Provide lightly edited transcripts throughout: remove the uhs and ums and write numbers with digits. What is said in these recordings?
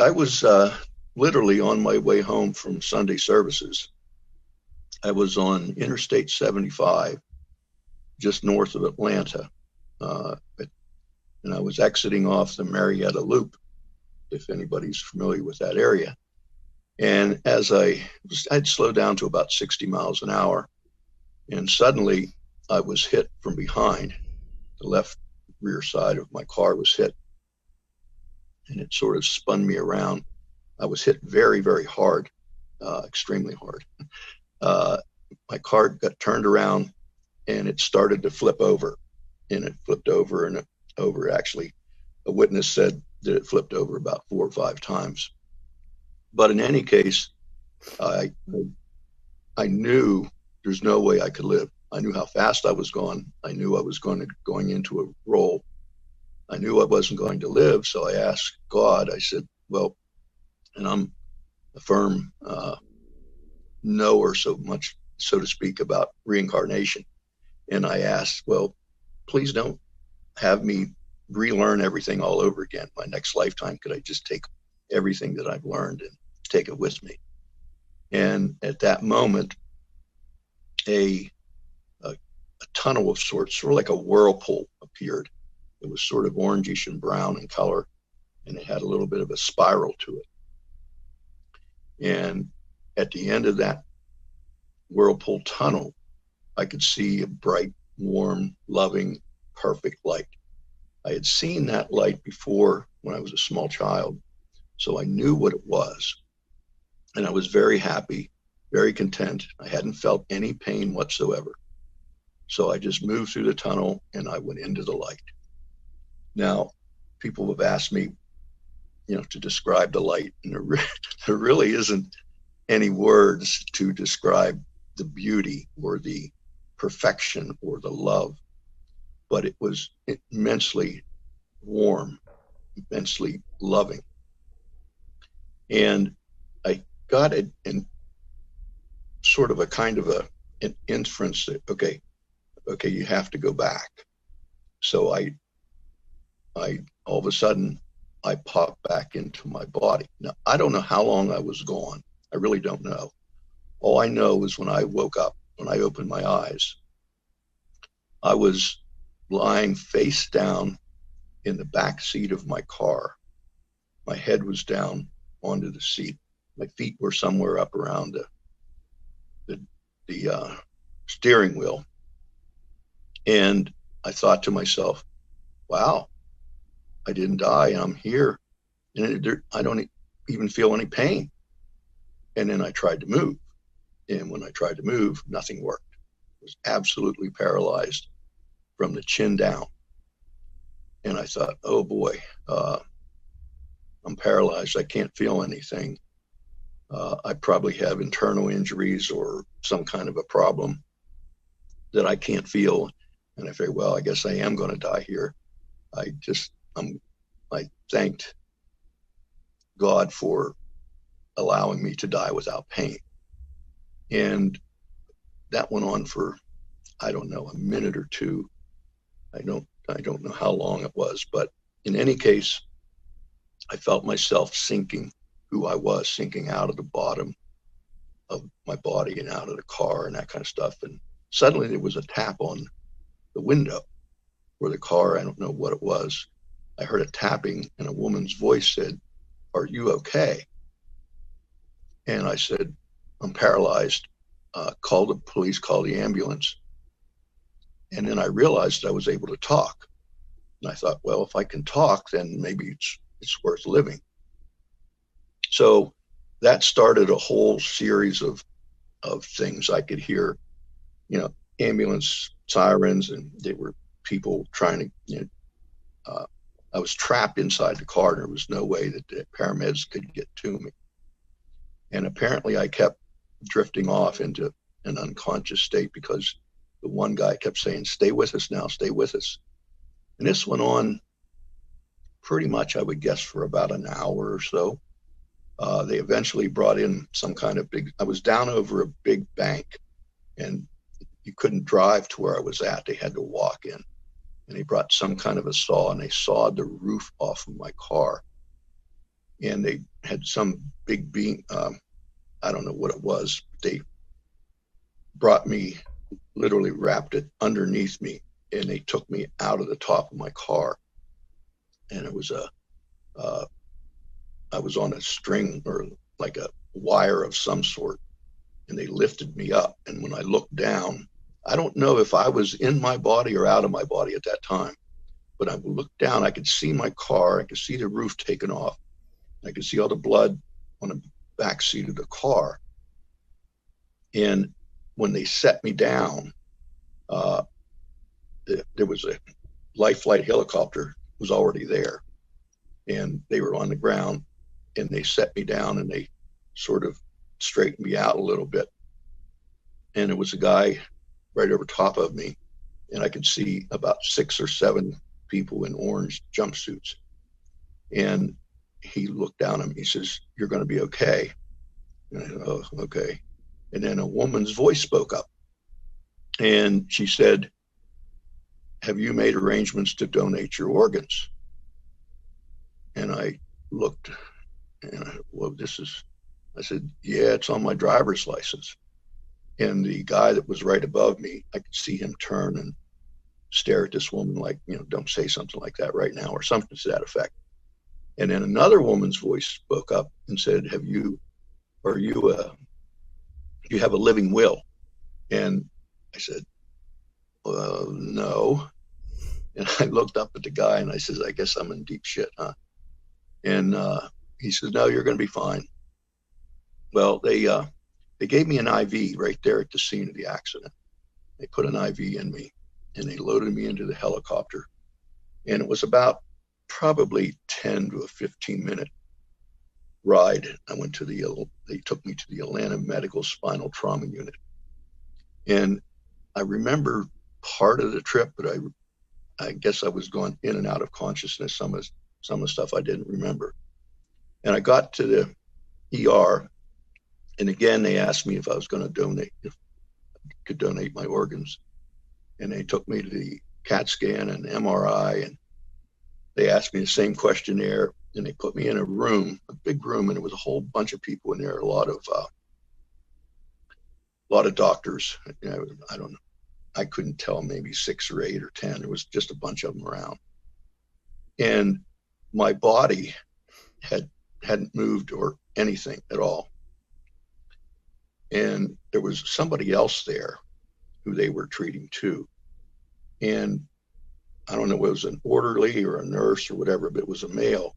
I was literally on my way home from Sunday services. I was on Interstate 75, just north of Atlanta, and I was exiting off the Marietta Loop, if anybody's familiar with that area. And as I'd slowed down to about 60 miles an hour, and suddenly I was hit from behind. The left rear side of my car was hit, and it sort of spun me around. I was hit very, very hard, extremely hard. My car got turned around, and it started to flip over, and it flipped over and over. Actually, a witness said that it flipped over about 4 or 5 times. But in any case, I knew there's no way I could live. I knew how fast I was going. I knew I was going into a roll. I knew I wasn't going to live. So I asked God, I said, well, and I'm a firm knower so much, so to speak, about reincarnation. And I asked, well, please don't have me relearn everything all over again. My next lifetime, could I just take everything that I've learned and take it with me? And at that moment, a tunnel of sorts, sort of like a whirlpool, appeared. It was sort of orangish and brown in color, and it had a little bit of a spiral to it. And at the end of that whirlpool tunnel, I could see a bright, warm, loving, perfect light. I had seen that light before when I was a small child, so I knew what it was. And I was very happy, very content. I hadn't felt any pain whatsoever. So I just moved through the tunnel and I went into the light. Now, people have asked me, to describe the light, and there really isn't any words to describe the beauty or the perfection or the love, but it was immensely warm, immensely loving. And I got it in sort of a kind of an inference that, okay, you have to go back. So I all of a sudden, I popped back into my body. Now, I don't know how long I was gone. I really don't know. All I know is when I woke up, when I opened my eyes, I was lying face down in the back seat of my car. My head was down onto the seat. My feet were somewhere up around the steering wheel. And I thought to myself, wow, I didn't die, and I'm here. And I don't even feel any pain. And then I tried to move. And when I tried to move, nothing worked. I was absolutely paralyzed from the chin down. And I thought, oh boy, I'm paralyzed. I can't feel anything. I probably have internal injuries or some kind of a problem that I can't feel. And I figured, well, I guess I am going to die here. I thanked God for allowing me to die without pain. And that went on for, I don't know, a minute or two. I don't know how long it was, but in any case, I felt myself sinking, who I was, sinking out of the bottom of my body and out of the car and that kind of stuff. And suddenly there was a tap on the window where the car, I don't know what it was. I heard a tapping and a woman's voice said, "Are you okay?" And I said, "I'm paralyzed. Call the police, call the ambulance." And then I realized I was able to talk. And I thought, well, if I can talk, then maybe it's worth living. So that started a whole series of things. I could hear, ambulance sirens, and they were people trying to, I was trapped inside the car. There was no way that the paramedics could get to me. And apparently I kept drifting off into an unconscious state because the one guy kept saying, "Stay with us now, stay with us." And this went on pretty much, I would guess, for about an hour or so. They eventually brought in some kind of I was down over a big bank, and you couldn't drive to where I was at. They had to walk in. And they brought some kind of a saw, and they sawed the roof off of my car. and they had some big beam. I don't know what it was. They brought me, literally wrapped it underneath me, and they took me out of the top of my car. And it was I was on a string or like a wire of some sort, and they lifted me up. And when I looked down, I don't know if I was in my body or out of my body at that time, but I looked down, I could see my car, I could see the roof taken off, I could see all the blood on the back seat of the car. And when they set me down, there was a life flight helicopter was already there, and they were on the ground, and they set me down, and they sort of straightened me out a little bit. And it was a guy right over top of me, and I could see about 6 or 7 people in orange jumpsuits. And he looked down at me, he says, "You're going to be okay." And I said, "Oh, okay." And then a woman's voice spoke up, and she said, "Have you made arrangements to donate your organs?" And I looked, and I said, "Yeah, it's on my driver's license." And the guy that was right above me, I could see him turn and stare at this woman like, "Don't say something like that right now," or something to that effect. And then another woman's voice spoke up and said, "You have a living will?" And I said, "No." And I looked up at the guy and I said, "I guess I'm in deep shit, huh?" And he said, "No, you're going to be fine." Well, they gave me an IV right there at the scene of the accident. They put an IV in me, and they loaded me into the helicopter. And it was about probably 10 to a 15-minute ride. They took me to the Atlanta Medical Spinal Trauma Unit. And I remember part of the trip, but I guess I was going in and out of consciousness. Some of the stuff I didn't remember. And I got to the ER, and again, they asked me if I was going to if I could donate my organs. And they took me to the CAT scan and MRI, and they asked me the same questionnaire, and they put me in a big room, and it was a whole bunch of people in there, a lot of doctors. I don't know. I couldn't tell, maybe 6 or 8 or 10. There was just a bunch of them around. And my body hadn't moved or anything at all. And there was somebody else there who they were treating too. And I don't know if it was an orderly or a nurse or whatever, but it was a male.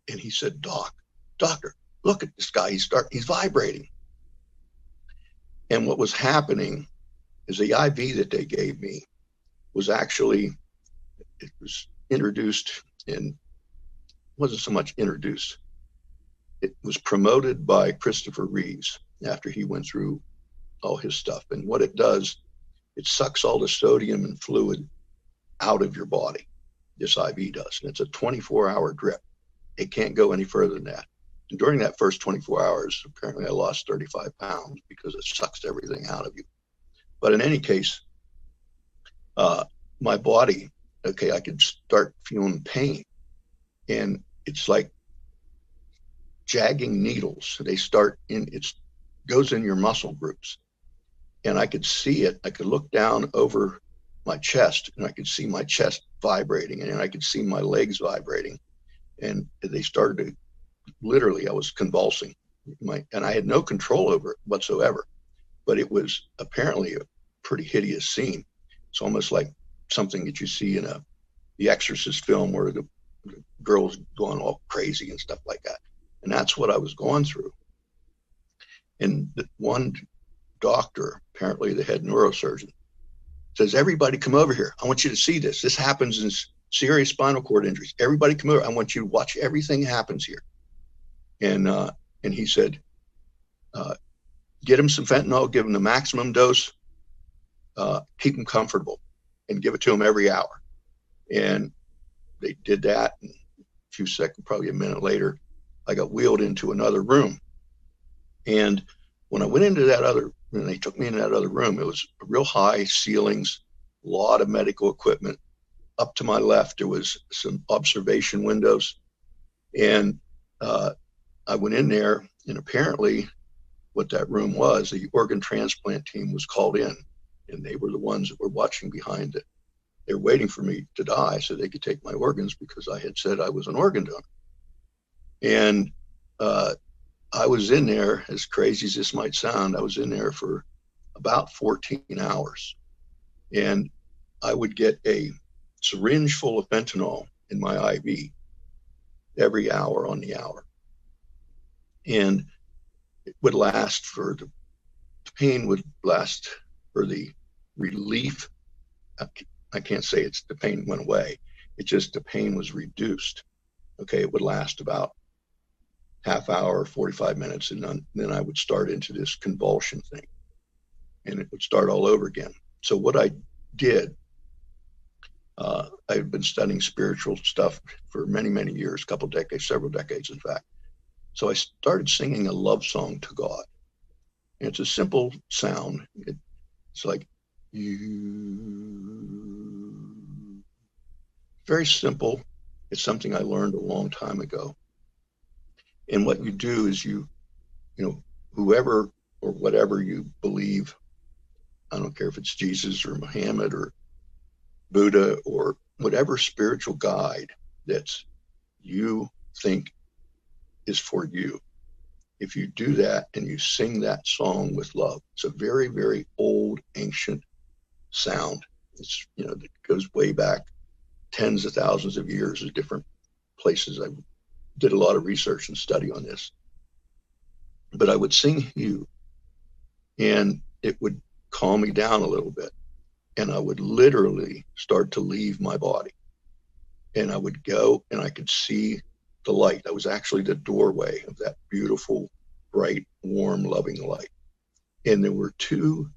And he said, Doctor, look at this guy. He's vibrating. And what was happening is the IV that they gave me was actually, it was introduced and wasn't so much introduced. It was promoted by Christopher Reeves after he went through all his stuff. And what it does, it sucks all the sodium and fluid out of your body. This IV does. And it's a 24-hour drip. It can't go any further than that. And during that first 24 hours, apparently I lost 35 pounds because it sucks everything out of you. But in any case, my body, I could start feeling pain. And it's like jagging needles. They goes in your muscle groups. And I could see it. I could look down over my chest, and I could see my chest vibrating, and I could see my legs vibrating. And they started to, literally, I was convulsing. And I had no control over it whatsoever. But it was apparently a pretty hideous scene. It's almost like something that you see in the Exorcist film where the girl's going all crazy and stuff like that. And that's what I was going through. And one doctor, apparently the head neurosurgeon, says, "Everybody come over here. I want you to see this. This happens in serious spinal cord injuries. Everybody come over. I want you to watch everything happens here." And he said, "Get him some fentanyl, give him the maximum dose, keep him comfortable, and give it to him every hour." And they did that. And a few seconds, probably a minute later, I got wheeled into another room. And when I went into when they took me into that other room, it was real high ceilings, a lot of medical equipment. Up to my left, there was some observation windows. And I went in there, and apparently what that room was, the organ transplant team was called in, and they were the ones that were watching behind it. They were waiting for me to die so they could take my organs because I had said I was an organ donor. And I was in there, as crazy as this might sound, I was in there for about 14 hours. And I would get a syringe full of fentanyl in my IV every hour on the hour. And it would last for the pain would last for the relief. I can't say it's the pain went away. It just, the pain was reduced. Okay. It would last about half hour, 45 minutes. And then I would start into this convulsion thing, and it would start all over again. So what I did, I've been studying spiritual stuff for many, many years, couple decades, several decades, in fact. So I started singing a love song to God. And it's a simple sound. It's like, you. Very simple. It's something I learned a long time ago. And what you do is you know, whoever or whatever you believe, I don't care if it's Jesus or Muhammad or Buddha or whatever spiritual guide that's you think is for you. If you do that and you sing that song with love, it's a very, very old, ancient sound. It's, you know, that goes way back tens of thousands of years of different places. I did a lot of research and study on this. But I would sing you, and it would calm me down a little bit. And I would literally start to leave my body. And I would go and I could see the light. That was actually the doorway of that beautiful, bright, warm, loving light. And there were two,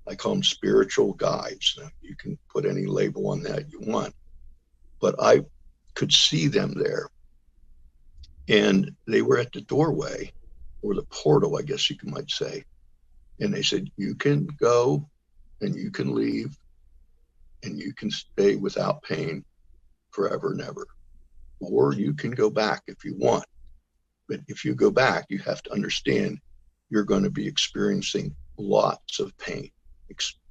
I call them spiritual guides. Now, you can put any label on that you want, but I could see them there. And they were at the doorway, or the portal, I guess you might say. And they said, you can go and you can leave and you can stay without pain forever and ever. Or you can go back if you want. But if you go back, you have to understand you're going to be experiencing lots of pain,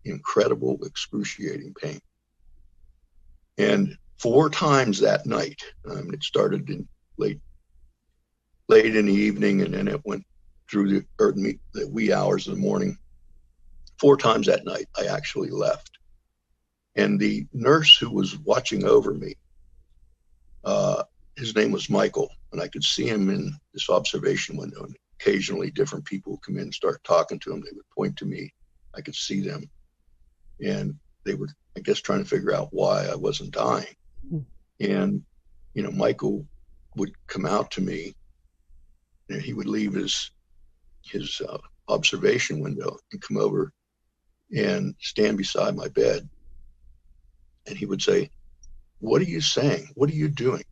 incredible, excruciating pain. And 4 times that night, it started in late in the evening, and then it went through the wee hours of the morning. 4 times that night, I actually left. And the nurse who was watching over me, his name was Michael, and I could see him in this observation window. And occasionally different people would come in and start talking to him. They would point to me. I could see them. And they were, I guess, trying to figure out why I wasn't dying. And, you know, Michael would come out to me, and he would leave his observation window and come over and stand beside my bed. And he would say, what are you saying? What are you doing?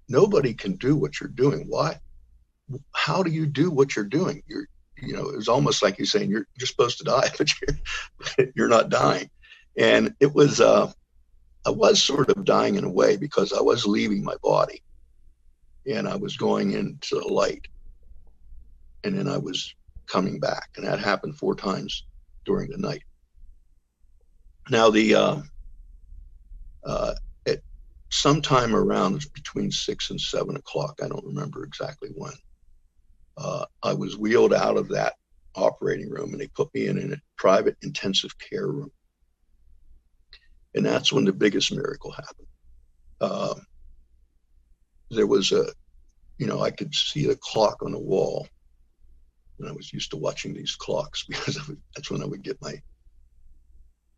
Nobody can do what you're doing. Why? How do you do what you're doing? You're, you know, it was almost like he's saying you're supposed to die, but you're not dying. And it was, I was sort of dying in a way because I was leaving my body and I was going into the light, and then I was coming back, and that happened 4 times during the night. Now at sometime around between 6 and 7 o'clock, I don't remember exactly when, I was wheeled out of that operating room, and they put me in a private intensive care room. And that's when the biggest miracle happened. There was I could see the clock on the wall, and I was used to watching these clocks because that's when I would get my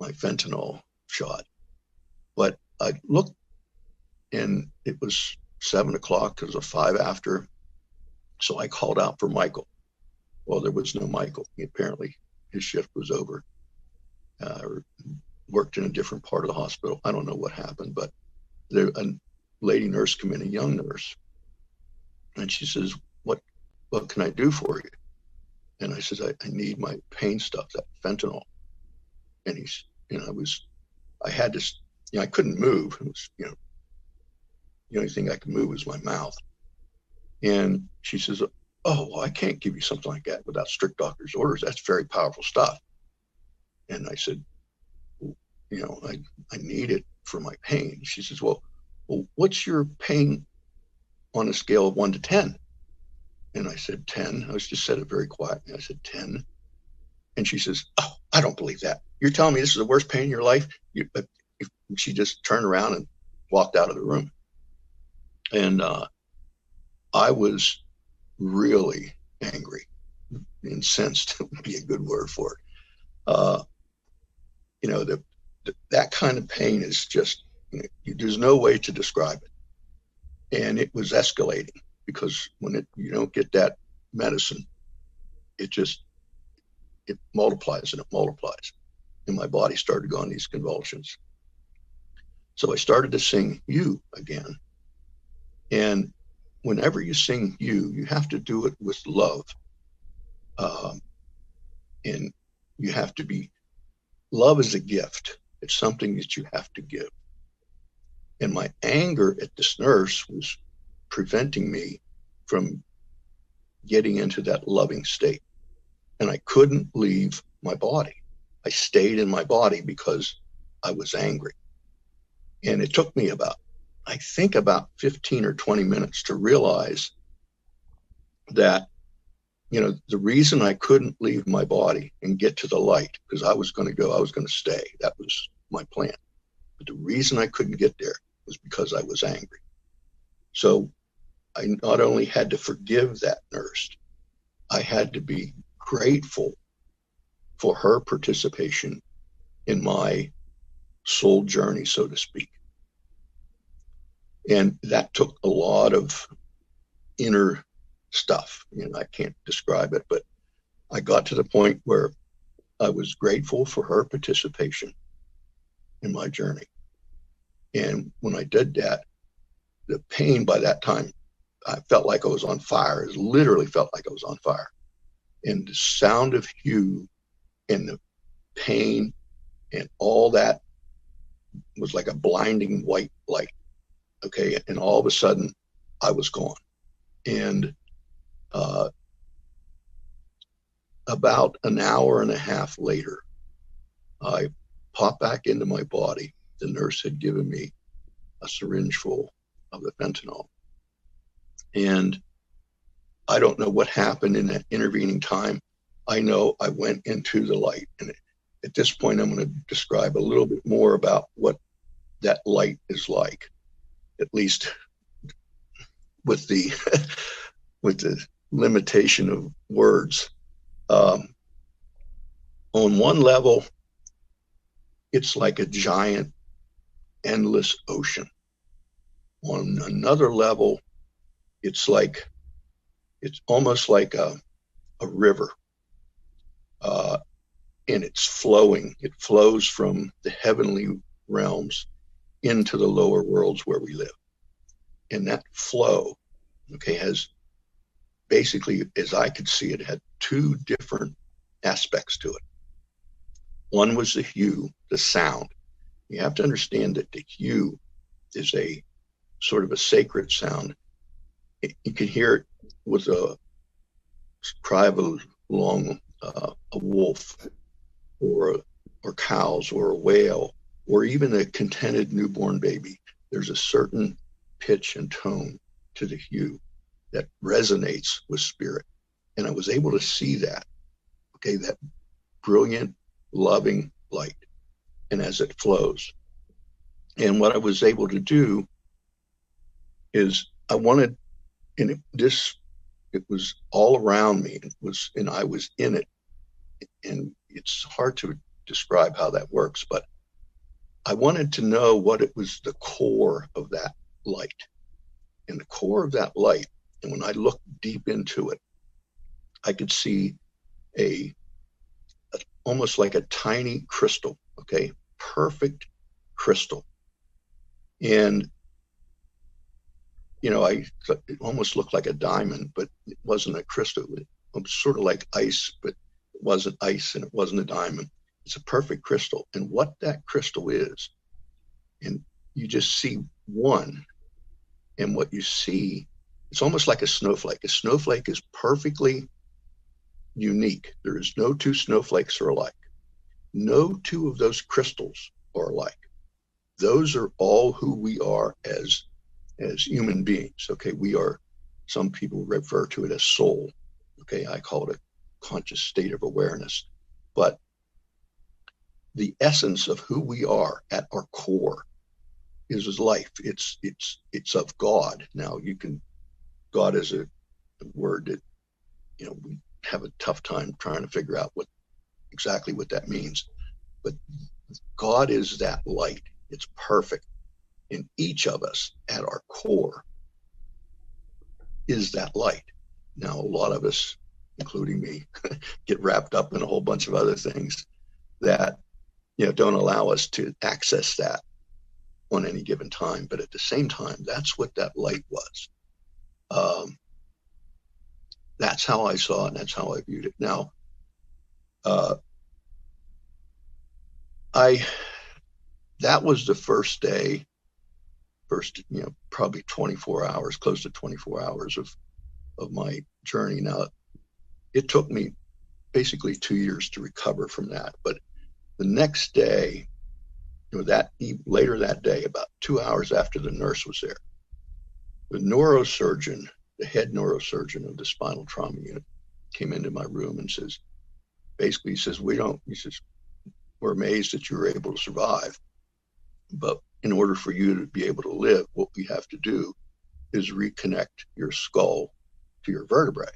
fentanyl shot. But I looked, and it was 7 o'clock. It was a 5 after. So I called out for Michael. Well, there was no Michael. Apparently his shift was over, or worked in a different part of the hospital. I don't know what happened, but a lady nurse came in, a young nurse, and she says, what can I do for you? And I says, I need my pain stuff, that fentanyl. And he's, I had this, I couldn't move. It was, the only thing I could move was my mouth. And she says, oh, well, I can't give you something like that without strict doctor's orders. That's very powerful stuff. And I said, well, I need it for my pain. She says, well, what's your pain on a scale of 1 to 10? And I said, 10. I just said it very quietly. I said, 10. And she says, oh, I don't believe that. You're telling me this is the worst pain in your life? She just turned around and walked out of the room. And I was really angry. Incensed would be a good word for it. That kind of pain is just, there's no way to describe it. And it was escalating because when you don't get that medicine, it multiplies and it multiplies. And my body started going these convulsions. So I started to sing You again. And whenever you sing You have to do it with love. And you have to love is a gift. It's something that you have to give. And my anger at this nurse was preventing me from getting into that loving state. And I couldn't leave my body. I stayed in my body because I was angry. And it took me about 15 or 20 minutes to realize that, the reason I couldn't leave my body and get to the light, because I was going to stay. That was my plan. But the reason I couldn't get there was because I was angry. So I not only had to forgive that nurse, I had to be grateful for her participation in my soul journey, so to speak. And that took a lot of inner stuff. I can't describe it, but I got to the point where I was grateful for her participation in my journey. And when I did that, the pain by that time, I felt like I was on fire. It literally felt like I was on fire. And the sound of You and the pain and all that was like a blinding white light. Okay. And all of a sudden I was gone. And about an hour and a half later, I popped back into my body. The nurse had given me a syringe full of the fentanyl. And I don't know what happened in that intervening time. I know I went into the light. And at this point, I'm going to describe a little bit more about what that light is like, at least with the with the limitation of words. On one level, it's like a giant, endless ocean. On another level, it's almost like a river. And it's flowing. It flows from the heavenly realms into the lower worlds where we live. And that flow, has basically, as I could see it, had two different aspects to it. One was the hue, the sound. You have to understand that the hue is a sort of a sacred sound. You can hear it with a cry of a wolf, or cows, or a whale, or even a contented newborn baby. There's a certain pitch and tone to the hue that resonates with spirit. And I was able to see that, that brilliant, loving light, and as it flows. And what I was able to do is it was all around me. And I was in it. And it's hard to describe how that works, but I wanted to know what it was, the core of that light. And the core of that light, and when I looked deep into it, I could see almost like a tiny crystal, perfect crystal. And, it almost looked like a diamond, but it wasn't a crystal. It was sort of like ice, but it wasn't ice and it wasn't a diamond. It's a perfect crystal. And what that crystal is, and you just see one, and what you see It's almost like a snowflake. A snowflake is perfectly unique. There is no two snowflakes are alike. No two of those crystals are alike. Those are all who we are as human beings. Okay, we are, some people refer to it as soul. Okay, I call it a conscious state of awareness. But the essence of who we are at our core is life. It's of God. Now God is a word that, we have a tough time trying to figure out exactly what that means. But God is that light. It's perfect. And each of us at our core is that light. Now, a lot of us, including me, get wrapped up in a whole bunch of other things that, don't allow us to access that on any given time. But at the same time, that's what that light was. That's how I saw it, and that's how I viewed it. Now, that was the first day, probably 24 hours, close to 24 hours of my journey. Now, it took me basically 2 years to recover from that. But the next day, later that day, about 2 hours after the nurse was there, the neurosurgeon, the head neurosurgeon of the spinal trauma unit, came into my room and says, we're amazed that you were able to survive, but in order for you to be able to live, what we have to do is reconnect your skull to your vertebrae.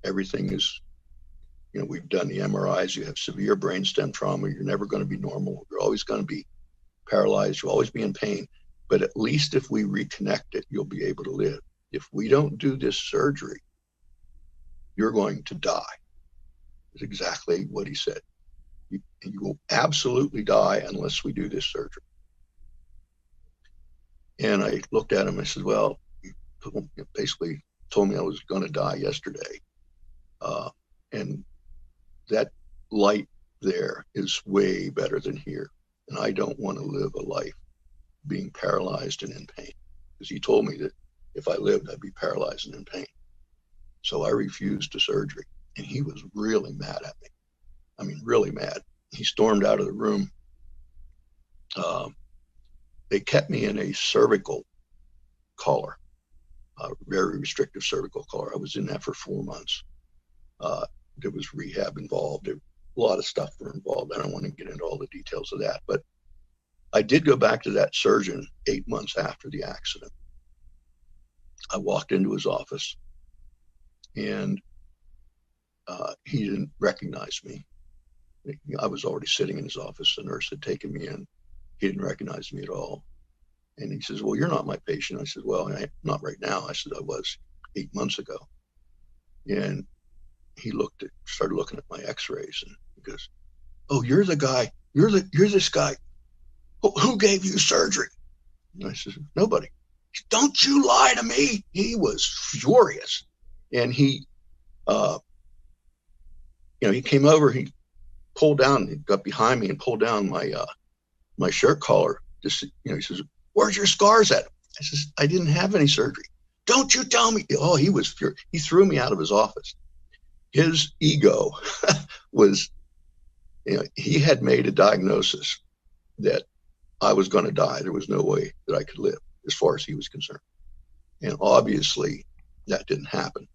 Everything is, we've done the MRIs, you have severe brainstem trauma, you're never going to be normal, you're always going to be paralyzed, you'll always be in pain, but at least if we reconnect it, you'll be able to live. If we don't do this surgery, you're going to die. That's exactly what he said. You will absolutely die unless we do this surgery. And I looked at him, I said, well, he basically told me I was going to die yesterday. And that light there is way better than here. And I don't want to live a life being paralyzed and in pain, because he told me that if I lived, I'd be paralyzed and in pain. So I refused the surgery, and he was really mad at me. I mean, really mad. He stormed out of the room. They kept me in a cervical collar, a very restrictive cervical collar. I was in that for 4 months. There was rehab involved. A lot of stuff were involved. I don't want to get into all the details of that, but I did go back to that surgeon 8 months after the accident. I walked into his office, and he didn't recognize me. I was already sitting in his office. The nurse had taken me in. He didn't recognize me at all. And he says, well, you're not my patient. I said, well, not right now. I said, I was 8 months ago. And he started looking at my x-rays, and he goes, oh, you're the guy, you're this guy. Who gave you surgery? And I said, nobody. Don't you lie to me. He was furious. And he came over, he pulled down, he got behind me and pulled down my shirt collar. He says, where's your scars at? I says, I didn't have any surgery. Don't you tell me. Oh, he was furious. He threw me out of his office. His ego was, he had made a diagnosis that I was going to die. There was no way that I could live as far as he was concerned. And obviously that didn't happen.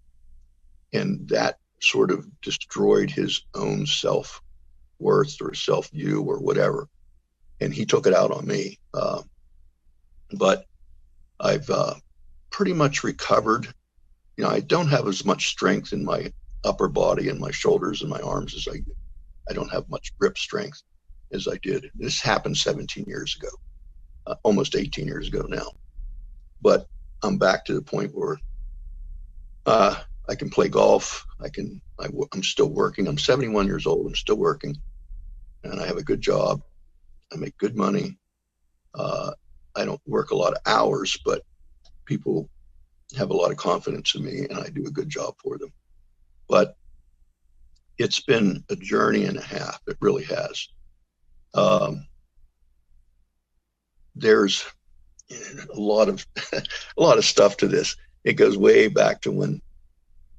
And that sort of destroyed his own self-worth or self-view or whatever. And he took it out on me. But I've pretty much recovered. I don't have as much strength in my upper body and my shoulders and my arms as I don't have much grip strength as I did. This happened 17 years ago, almost 18 years ago now. But I'm back to the point where I can play golf. I'm still working. I'm 71 years old. I'm still working, and I have a good job. I make good money. I don't work a lot of hours, but people have a lot of confidence in me, and I do a good job for them. But it's been a journey and a half. It really has. There's a lot of a lot of stuff to this. It goes way back to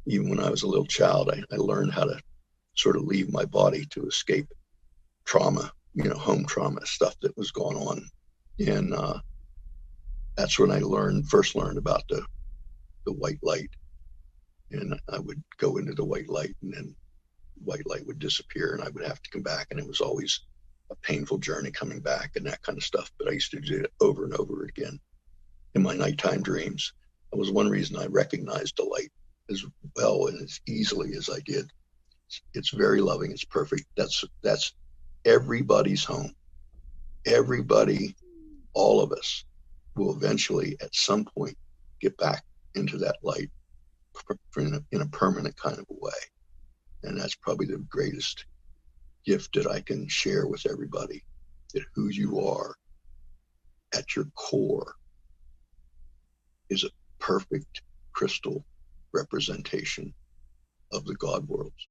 even when I was a little child, I learned how to sort of leave my body to escape trauma, home trauma stuff that was going on. And that's when I first learned about the white light. And I would go into the white light, and then white light would disappear, and I would have to come back. And it was always a painful journey coming back and that kind of stuff. But I used to do it over and over again in my nighttime dreams. That was one reason I recognized the light as well and as easily as I did. It's very loving. It's perfect. That's everybody's home. Everybody, all of us, will eventually at some point get back into that light in a permanent kind of a way. And that's probably the greatest gift that I can share with everybody, that who you are at your core is a perfect crystal representation of the God worlds.